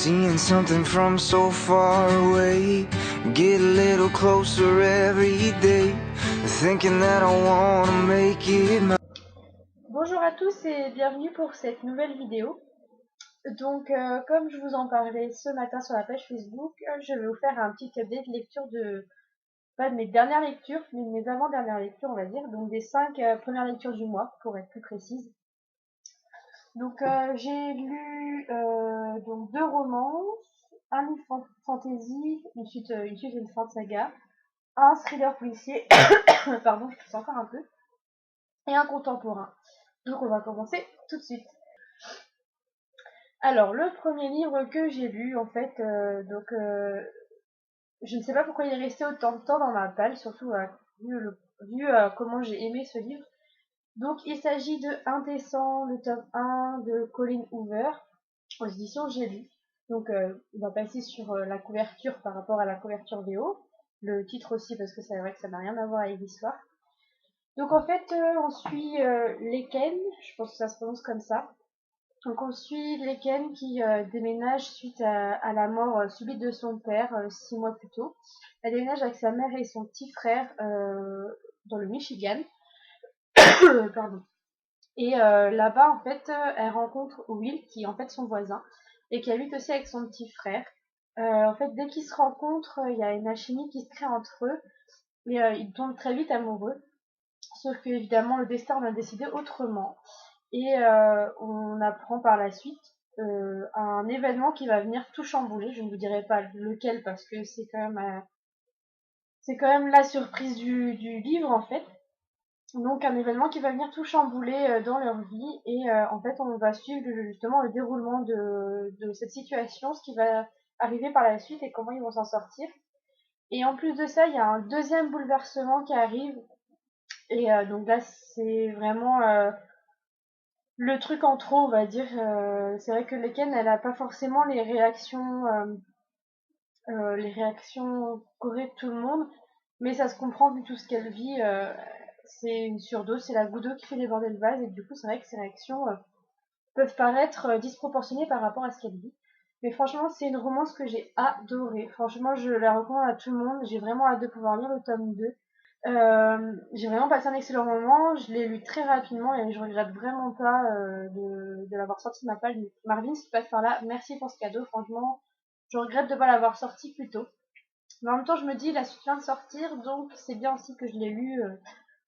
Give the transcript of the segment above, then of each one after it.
Seeing something from so far away, get a little closer every day, thinking that I wanna make it my... Bonjour à tous et bienvenue pour cette nouvelle vidéo. Donc comme je vous en parlais ce matin sur la page Facebook, je vais vous faire un petit update de lecture pas de mes dernières lectures, mais de mes avant-dernières lectures on va dire, donc des 5 premières lectures du mois pour être plus précise. Donc j'ai lu donc 2 romans, un livre fantasy, une suite et une fin de saga, un thriller policier, pardon je tousse encore un peu, et un contemporain. Donc on va commencer tout de suite. Alors, le premier livre que j'ai lu, en fait, je ne sais pas pourquoi il est resté autant de temps dans ma palle, surtout vu comment j'ai aimé ce livre. Donc, il s'agit de Indécent, le tome 1 de Colleen Hoover, aux éditions J'ai lu. Donc, on va passer sur la couverture par rapport à la couverture VO, le titre aussi, parce que c'est vrai que ça n'a rien à voir avec l'histoire. Donc, en fait, on suit Leken, je pense que ça se prononce comme ça. Donc on suit Leken qui déménage suite à la mort subite de son père 6 mois plus tôt. Elle déménage avec sa mère et son petit frère dans le Michigan. Pardon. Et là-bas en fait elle rencontre Will qui est en fait son voisin et qui habite aussi avec son petit frère. En fait dès qu'ils se rencontrent il y a une alchimie qui se crée entre eux et ils tombent très vite amoureux. Sauf que évidemment le destin en a décidé autrement. Et on apprend par la suite un événement qui va venir tout chambouler. Je ne vous dirai pas lequel parce que c'est quand même la surprise du livre en fait. Donc un événement qui va venir tout chambouler dans leur vie et en fait on va suivre justement le déroulement de cette situation, ce qui va arriver par la suite et comment ils vont s'en sortir. Et en plus de ça, il y a un deuxième bouleversement qui arrive et donc là c'est vraiment le truc en trop, on va dire. C'est vrai que Leken, elle a pas forcément les réactions qu'aurait tout le monde, mais ça se comprend vu tout ce qu'elle vit. C'est une surdose, c'est la goutte d'eau qui fait déborder le vase, et du coup, c'est vrai que ses réactions peuvent paraître disproportionnées par rapport à ce qu'elle vit. Mais franchement, c'est une romance que j'ai adorée. Franchement, je la recommande à tout le monde. J'ai vraiment hâte de pouvoir lire le tome 2. J'ai vraiment passé un excellent moment, je l'ai lu très rapidement et je regrette vraiment pas de l'avoir sorti de ma palle. Marvin, si tu passes par là, merci pour ce cadeau, franchement, je regrette de ne pas l'avoir sorti plus tôt. Mais en même temps, je me dis, la suite vient de sortir, donc c'est bien aussi que je l'ai lu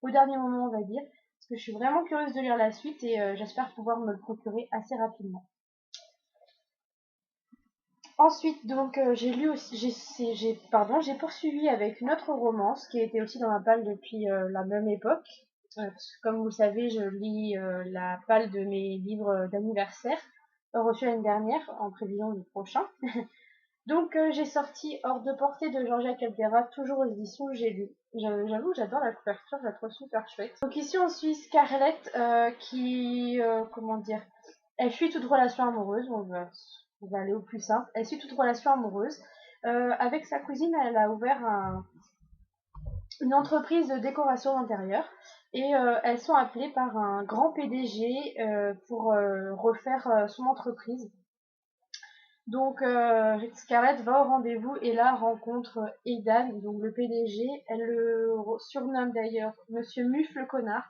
au dernier moment, on va dire, parce que je suis vraiment curieuse de lire la suite et j'espère pouvoir me le procurer assez rapidement. Ensuite, donc, j'ai lu aussi, j'ai poursuivi avec une autre romance qui était aussi dans ma palle depuis la même époque. Parce que comme vous le savez, je lis la palle de mes livres d'anniversaire, reçus l'année dernière, en prévision du prochain. Donc, j'ai sorti Hors de portée de Georgia Caldera, toujours aux éditions J'ai lu. J'avoue, j'adore la couverture, je la trouve super chouette. Donc ici, on suit Scarlett qui, comment dire, elle fuit toute relation amoureuse, on va aller au plus simple. Elle suit toute relation amoureuse. Avec sa cousine, elle a ouvert une entreprise de décoration d'intérieur et elles sont appelées par un grand PDG pour refaire son entreprise. Donc Scarlett va au rendez-vous et là rencontre Aidan, donc le PDG. Elle le surnomme d'ailleurs Monsieur Muff le connard.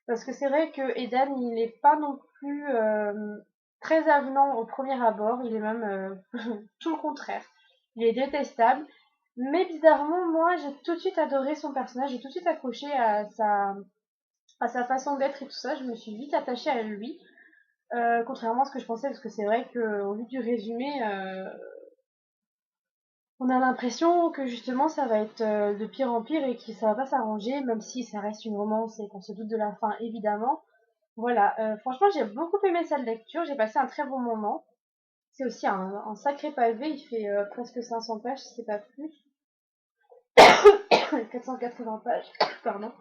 Parce que c'est vrai que Aidan, il n'est pas non plus très avenant au premier abord, il est même tout le contraire. Il est détestable, mais bizarrement, moi, j'ai tout de suite adoré son personnage, j'ai tout de suite accroché à sa façon d'être et tout ça, je me suis vite attachée à lui, contrairement à ce que je pensais, parce que c'est vrai qu'au vu du résumé, on a l'impression que justement ça va être de pire en pire et que ça va pas s'arranger, même si ça reste une romance et qu'on se doute de la fin évidemment. Voilà, franchement j'ai beaucoup aimé cette lecture, j'ai passé un très bon moment. C'est aussi un sacré pavé, il fait presque 500 pages, si c'est pas plus. 480 pages, pardon.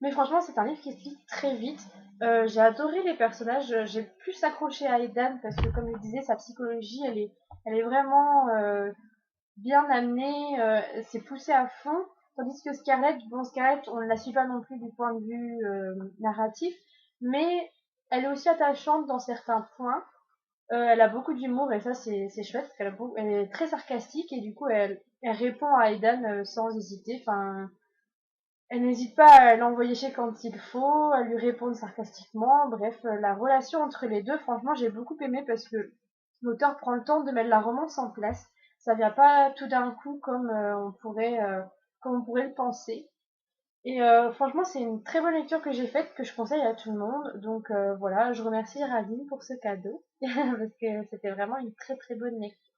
Mais franchement c'est un livre qui se lit très vite. J'ai adoré les personnages, j'ai plus accroché à Aidan parce que comme je disais, sa psychologie elle est vraiment bien amenée, c'est poussé à fond. Tandis que Scarlett, on ne la suit pas non plus du point de vue narratif, mais elle est aussi attachante dans certains points. Elle a beaucoup d'humour et ça c'est chouette parce elle est très sarcastique et du coup elle répond à Aidan sans hésiter. Enfin, elle n'hésite pas à l'envoyer chez quand il faut, à lui répondre sarcastiquement. Bref, la relation entre les deux, franchement, j'ai beaucoup aimé parce que l'auteur prend le temps de mettre la romance en place. Ça vient pas tout d'un coup comme on pourrait le penser. Et franchement, c'est une très bonne lecture que j'ai faite, que je conseille à tout le monde. Donc voilà, je remercie Géraldine pour ce cadeau, parce que c'était vraiment une très très bonne lecture.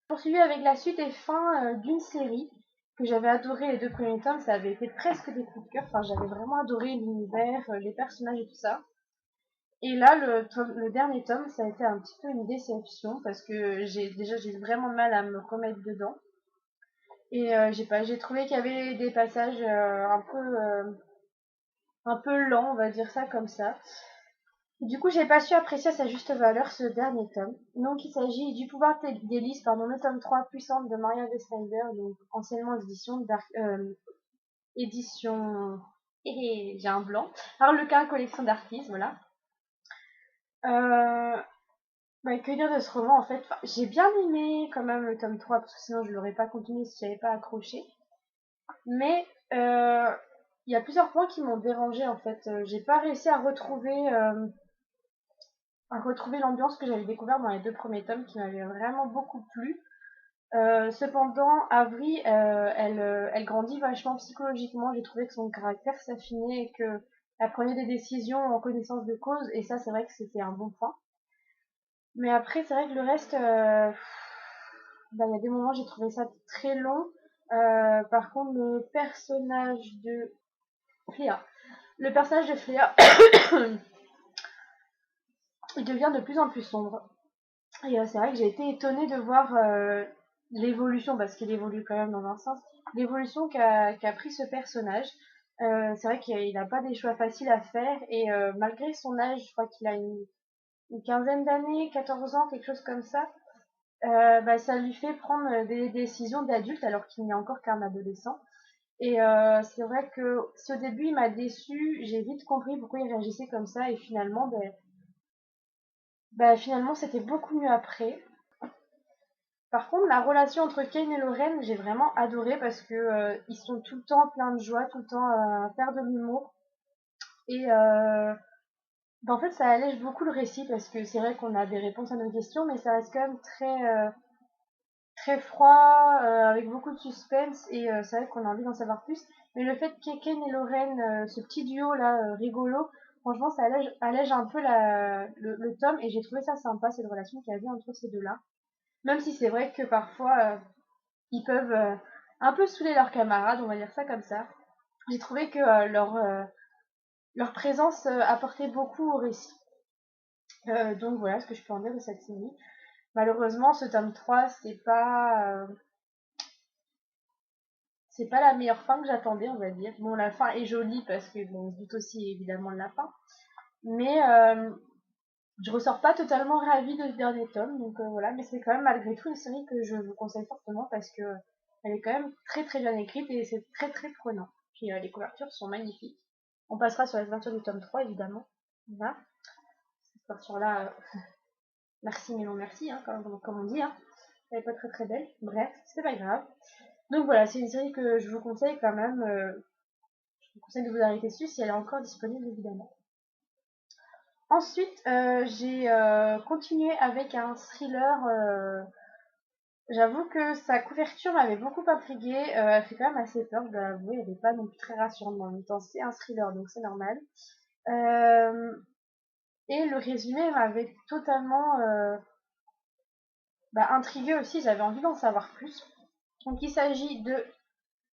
Poursuivi avec la suite et fin d'une série que j'avais adoré les deux premiers tomes, ça avait été presque des coups de cœur. Enfin, j'avais vraiment adoré l'univers, les personnages et tout ça. Et là, le dernier tome, ça a été un petit peu une déception parce que j'ai eu vraiment de mal à me remettre dedans. Et j'ai trouvé qu'il y avait des passages un peu lents, on va dire ça comme ça. Du coup, j'ai pas su apprécier à sa juste valeur ce dernier tome. Donc, il s'agit du pouvoir d'Hélice, pardon, le tome 3 puissante de Maria V. Snyder, donc anciennement édition, et j'ai un blanc, Harlequin collection d'artistes, voilà. Que dire de ce roman en fait, j'ai bien aimé quand même le tome 3 parce que sinon je l'aurais pas continué si j'avais pas accroché. Mais il y a plusieurs points qui m'ont dérangé en fait. J'ai pas réussi à retrouver l'ambiance que j'avais découvert dans les deux premiers tomes qui m'avaient vraiment beaucoup plu. Cependant, Avery, elle grandit vachement psychologiquement. J'ai trouvé que son caractère s'affinait et que elle prenait des décisions en connaissance de cause. Et ça, c'est vrai que c'était un bon point. Mais après, c'est vrai que le reste, il y a des moments, j'ai trouvé ça très long. Par contre, Fléa, le personnage de Fléa, il devient de plus en plus sombre. Et c'est vrai que j'ai été étonnée de voir l'évolution, parce qu'il évolue quand même dans un sens, l'évolution qu'a pris ce personnage. C'est vrai qu'il n'a pas des choix faciles à faire, et malgré son âge, je crois qu'il a une quinzaine d'années, 14 ans, quelque chose comme ça, ça lui fait prendre des décisions d'adulte alors qu'il n'est encore qu'un adolescent. Et c'est vrai que si au début il m'a déçu, j'ai vite compris pourquoi il réagissait comme ça et finalement, finalement c'était beaucoup mieux après. Par contre, la relation entre Kane et Lorraine, j'ai vraiment adoré parce que ils sont tout le temps pleins de joie, tout le temps à faire de l'humour. Et en fait, ça allège beaucoup le récit parce que c'est vrai qu'on a des réponses à nos questions, mais ça reste quand même très froid, avec beaucoup de suspense, et c'est vrai qu'on a envie d'en savoir plus. Mais le fait qu'Eken et Lorraine, ce petit duo là, rigolo, franchement, ça allège un peu le tome, et j'ai trouvé ça sympa, cette relation qu'il y avait entre ces deux-là. Même si c'est vrai que parfois, ils peuvent un peu saouler leurs camarades, on va dire ça comme ça. J'ai trouvé que leur présence apportait beaucoup au récit. Donc voilà ce que je peux en dire de cette série. Malheureusement, ce tome 3, c'est pas la meilleure fin que j'attendais, on va dire. Bon, la fin est jolie parce que bon, on se doute aussi évidemment de la fin, mais je ressors pas totalement ravie de ce dernier tome, donc voilà. Mais c'est quand même malgré tout une série que je vous conseille fortement parce que elle est quand même très très bien écrite et c'est très très prenant. Puis les couvertures sont magnifiques. On passera sur la couverture du tome 3 évidemment. Voilà. Cette couverture-là, merci mais non merci, hein, comme on dit. Hein. Elle est pas très très belle. Bref, c'est pas grave. Donc voilà, c'est une série que je vous conseille quand même. Je vous conseille de vous arrêter dessus si elle est encore disponible, évidemment. Ensuite, j'ai continué avec un thriller. J'avoue que sa couverture m'avait beaucoup intriguée. Elle fait quand même assez peur, je dois l'avouer. Elle n'est pas non plus très rassurante en même temps. C'est un thriller, donc c'est normal. Euh, et le résumé m'avait totalement intriguée aussi. J'avais envie d'en savoir plus. Donc il s'agit de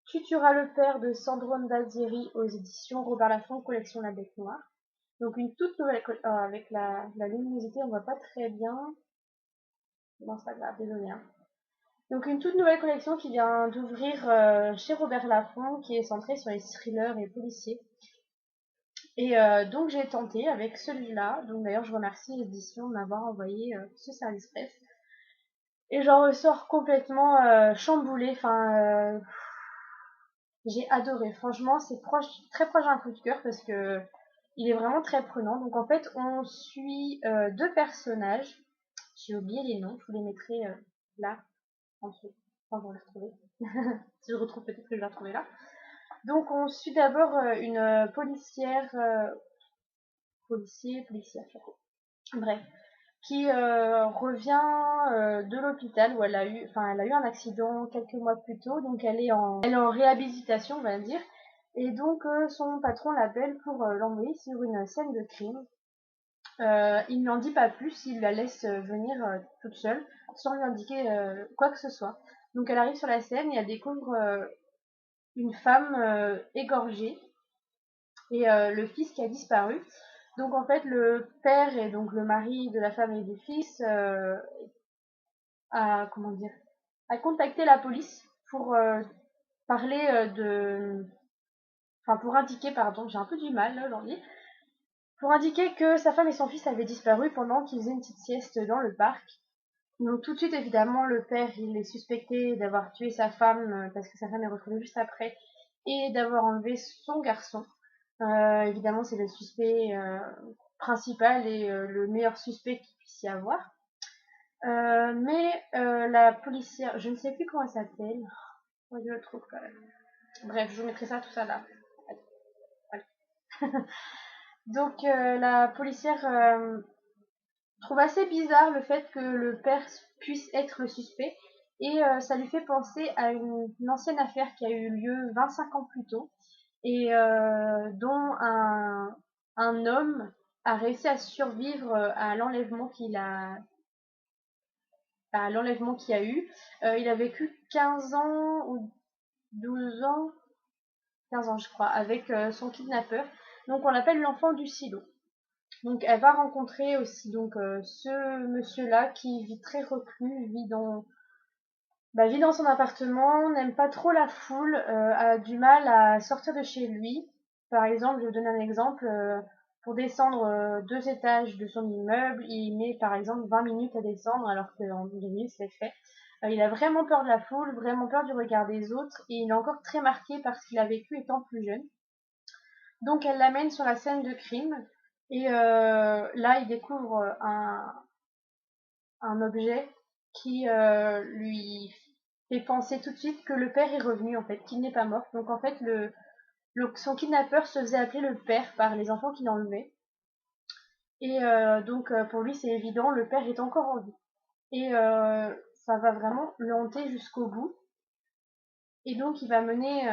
Tu tueras le père de Sandrone Dazieri aux éditions Robert Laffont, collection La Bête Noire. Donc une toute nouvelle avec la luminosité, on voit pas très bien. Non, c'est pas grave, désolé. Hein. Donc une toute nouvelle collection qui vient d'ouvrir chez Robert Laffont, qui est centrée sur les thrillers et policiers. Et donc j'ai tenté avec celui-là. Donc d'ailleurs je remercie l'édition de m'avoir envoyé ce service presse. Et j'en ressors complètement chamboulée. Enfin, j'ai adoré. Franchement, c'est très proche d'un coup de cœur parce que Il est vraiment très prenant. Donc en fait, on suit deux personnages. J'ai oublié les noms, je vous les mettrai là, en dessous, quand je vais les retrouver. Si je retrouve, peut-être que je vais les retrouver là. Donc on suit d'abord une policière, policière, je crois. Bref, qui revient de l'hôpital où elle a eu un accident quelques mois plus tôt, donc elle est en réhabilitation, on va dire. Et donc son patron l'appelle pour l'envoyer sur une scène de crime. Il ne lui en dit pas plus, il la laisse venir toute seule, sans lui indiquer quoi que ce soit. Donc elle arrive sur la scène et elle découvre une femme égorgée et le fils qui a disparu. Donc en fait le père et donc le mari de la femme et du fils a comment dire a contacté la police pour parler pour indiquer, pardon, j'ai un peu du mal là aujourd'hui, pour indiquer que sa femme et son fils avaient disparu pendant qu'ils faisaient une petite sieste dans le parc. Donc tout de suite, évidemment, le père, il est suspecté d'avoir tué sa femme parce que sa femme est retrouvée juste après et d'avoir enlevé son garçon. Évidemment, c'est le suspect principal et le meilleur suspect qu'il puisse y avoir. Mais la policière, je ne sais plus comment elle s'appelle. Moi, je le trouve quand même. Bref, je vous mettrai ça tout ça là. Donc la policière trouve assez bizarre le fait que le père puisse être le suspect et ça lui fait penser à une ancienne affaire qui a eu lieu 25 ans plus tôt et dont un homme a réussi à survivre à l'enlèvement qu'il y a eu. Il a vécu 15 ans ou 12 ans, 15 ans je crois, avec son kidnappeur. Donc on l'appelle l'enfant du silo. Donc elle va rencontrer aussi donc ce monsieur-là qui vit très reclus, vit dans son appartement, n'aime pas trop la foule, a du mal à sortir de chez lui. Par exemple, je vais vous donner un exemple. Pour descendre 2 étages de son immeuble, il met par exemple 20 minutes à descendre alors qu'en 2 minutes c'est fait. Il a vraiment peur de la foule, vraiment peur du regard des autres et il est encore très marqué par ce qu'il a vécu étant plus jeune. Donc elle l'amène sur la scène de crime et là il découvre un objet qui lui fait penser tout de suite que le père est revenu en fait, qu'il n'est pas mort. Donc en fait son kidnappeur se faisait appeler le père par les enfants qu'il enlevait. Et donc pour lui c'est évident, le père est encore en vie. Et ça va vraiment le hanter jusqu'au bout. Et donc il va mener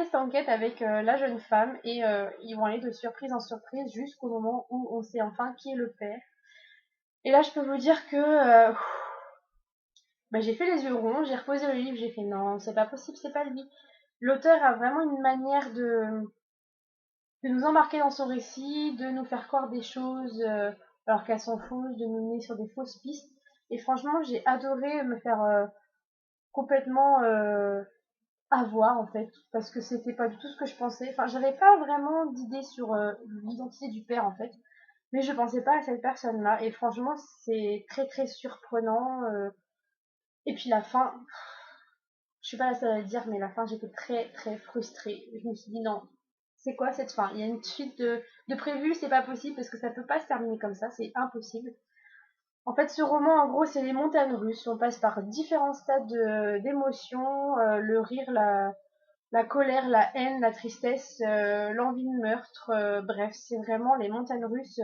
cette enquête avec la jeune femme et ils vont aller de surprise en surprise jusqu'au moment où on sait enfin qui est le père. Et là, je peux vous dire que j'ai fait les yeux ronds, j'ai reposé le livre, j'ai fait non, c'est pas possible, c'est pas lui. L'auteur a vraiment une manière de nous embarquer dans son récit, de nous faire croire des choses alors qu'elles sont fausses, de nous mener sur des fausses pistes. Et franchement, j'ai adoré me faire complètement avoir en fait, parce que c'était pas du tout ce que je pensais. Enfin, j'avais pas vraiment d'idée sur l'identité du père en fait, mais je pensais pas à cette personne-là. Et franchement, c'est très très surprenant. Et puis la fin, je suis pas la seule à le dire, mais la fin, j'étais très très frustrée. Je me suis dit non, c'est quoi cette fin? Il y a une suite de prévues, c'est pas possible parce que ça peut pas se terminer comme ça, c'est impossible. En fait, ce roman, en gros, c'est les montagnes russes. On passe par différents stades d'émotions, le rire, la colère, la haine, la tristesse, l'envie de meurtre. Bref, c'est vraiment les montagnes russes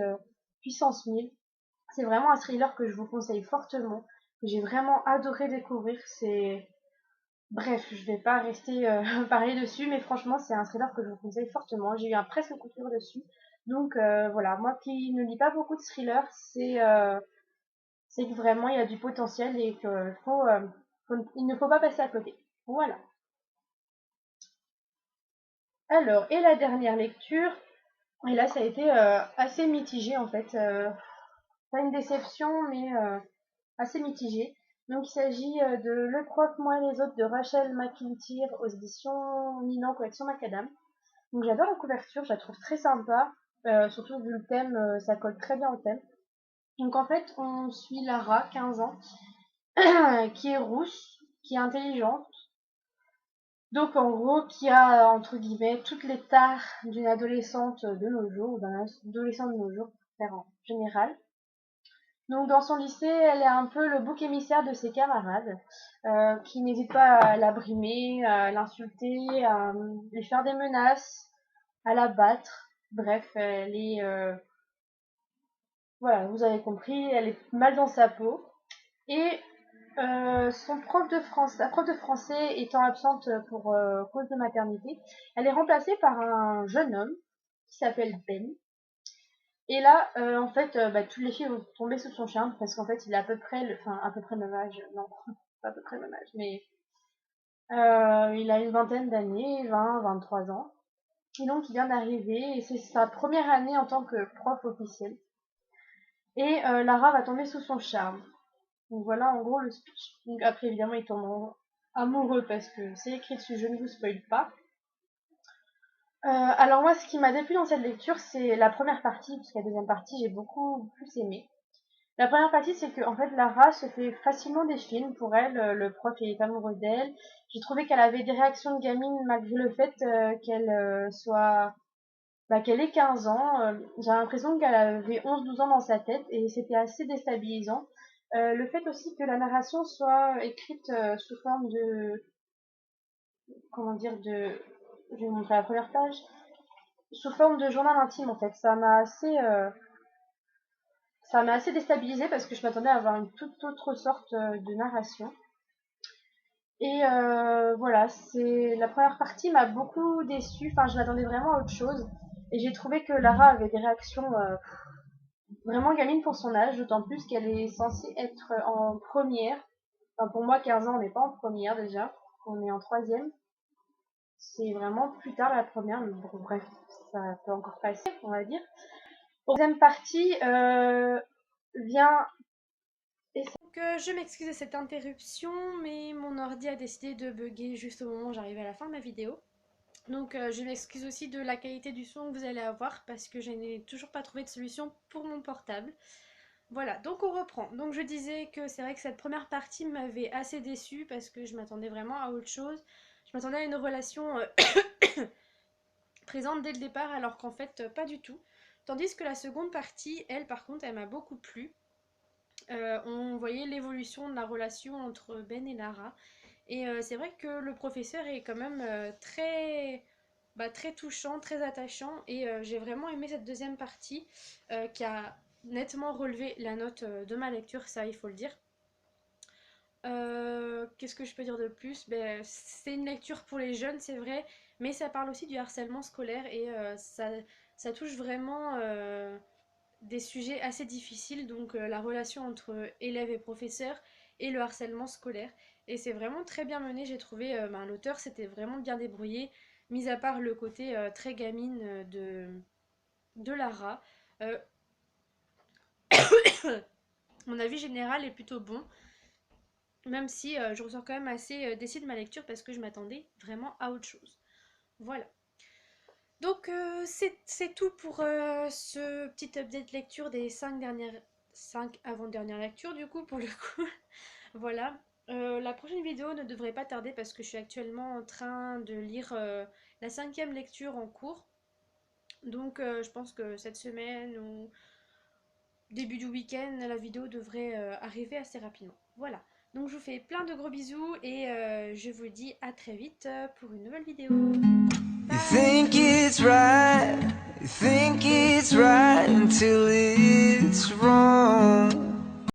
puissance 1000. C'est vraiment un thriller que je vous conseille fortement, que j'ai vraiment adoré découvrir. Bref, je vais pas rester parler dessus, mais franchement, c'est un thriller que je vous conseille fortement. J'ai eu un presque coup de cœur dessus. Donc voilà, moi qui ne lis pas beaucoup de thrillers, c'est que vraiment il y a du potentiel et il ne faut pas passer à côté. Voilà. Alors, et la dernière lecture, et là ça a été assez mitigé en fait. Pas une déception, mais assez mitigé. Donc il s'agit de Le prof, moi et les autres de Rachel McIntyre aux éditions Milan Collection Macadam. Donc j'adore la couverture, je la trouve très sympa, surtout vu le thème, ça colle très bien au thème. Donc en fait on suit Lara, 15 ans, qui est rousse, qui est intelligente, Donc en gros, qui a entre guillemets toutes les tares d'une adolescente de nos jours, ou d'un adolescent de nos jours, pour faire en général. Donc dans son lycée, elle est un peu le bouc émissaire de ses camarades, qui n'hésitent pas à la brimer, à l'insulter, à lui faire des menaces, à la battre. Bref, elle est, voilà, vous avez compris, elle est mal dans sa peau. Et son prof de France, la prof de français étant absente pour cause de maternité, elle est remplacée par un jeune homme qui s'appelle Ben. Et là, en fait, toutes les filles vont tomber sous son charme parce qu'en fait, il a à peu près, enfin à peu près le même âge, non, pas à peu près le même âge, mais il a une vingtaine d'années, 20, 23 ans. Et donc, il vient d'arriver et c'est sa première année en tant que prof officiel. Et Lara va tomber sous son charme. Donc voilà en gros le speech. Donc après évidemment ils tombent amoureux parce que c'est écrit dessus, je ne vous spoil pas. Alors moi ce qui m'a déplu dans cette lecture c'est la première partie, puisque la deuxième partie j'ai beaucoup plus aimé. La première partie c'est que en fait Lara se fait facilement des films pour elle, le prof est amoureux d'elle. J'ai trouvé qu'elle avait des réactions de gamine malgré le fait qu'elle soit qu'elle ait 15 ans. J'ai l'impression qu'elle avait 11-12 ans dans sa tête et c'était assez déstabilisant. Le fait aussi que la narration soit écrite sous forme de, comment dire, je vais vous montrer la première page, sous forme de journal intime en fait. Ça m'a assez déstabilisée parce que je m'attendais à avoir une toute autre sorte de narration. Et voilà, c'est la première partie m'a beaucoup déçue. Enfin, je m'attendais vraiment à autre chose. Et j'ai trouvé que Lara avait des réactions vraiment gamine pour son âge, d'autant plus qu'elle est censée être en première. Enfin, pour moi, 15 ans, on n'est pas en première déjà, on est en troisième. C'est vraiment plus tard la première, mais bon, bref, ça peut encore passer, on va dire. Deuxième partie vient... Donc, je m'excuse de cette interruption, mais mon ordi a décidé de bugger juste au moment où j'arrivais à la fin de ma vidéo. Donc je m'excuse aussi de la qualité du son que vous allez avoir parce que je n'ai toujours pas trouvé de solution pour mon portable. Voilà, donc on reprend. Donc je disais que c'est vrai que cette première partie m'avait assez déçue parce que je m'attendais vraiment à autre chose. Je m'attendais à une relation présente dès le départ alors qu'en fait pas du tout. Tandis que la seconde partie, elle par contre, elle m'a beaucoup plu. On voyait l'évolution de la relation entre Ben et Lara. Et c'est vrai que le professeur est quand même très touchant, très attachant. Et j'ai vraiment aimé cette deuxième partie qui a nettement relevé la note de ma lecture, ça il faut le dire. Qu'est-ce que je peux dire de plus? C'est une lecture pour les jeunes, c'est vrai, mais ça parle aussi du harcèlement scolaire et ça touche vraiment des sujets assez difficiles, donc la relation entre élèves et professeurs et le harcèlement scolaire. Et c'est vraiment très bien mené, j'ai trouvé, l'auteur s'était vraiment bien débrouillé, mis à part le côté très gamine de Lara. Euh, Mon avis général est plutôt bon, même si je ressors quand même assez déçue de ma lecture parce que je m'attendais vraiment à autre chose. Voilà. Donc c'est tout pour ce petit update lecture des 5 avant-dernières lectures du coup pour le coup. Voilà. La prochaine vidéo ne devrait pas tarder parce que je suis actuellement en train de lire la 5e lecture en cours. Donc je pense que cette semaine ou début du week-end, la vidéo devrait arriver assez rapidement. Voilà. Donc je vous fais plein de gros bisous et je vous dis à très vite pour une nouvelle vidéo. You think it's right until it's wrong.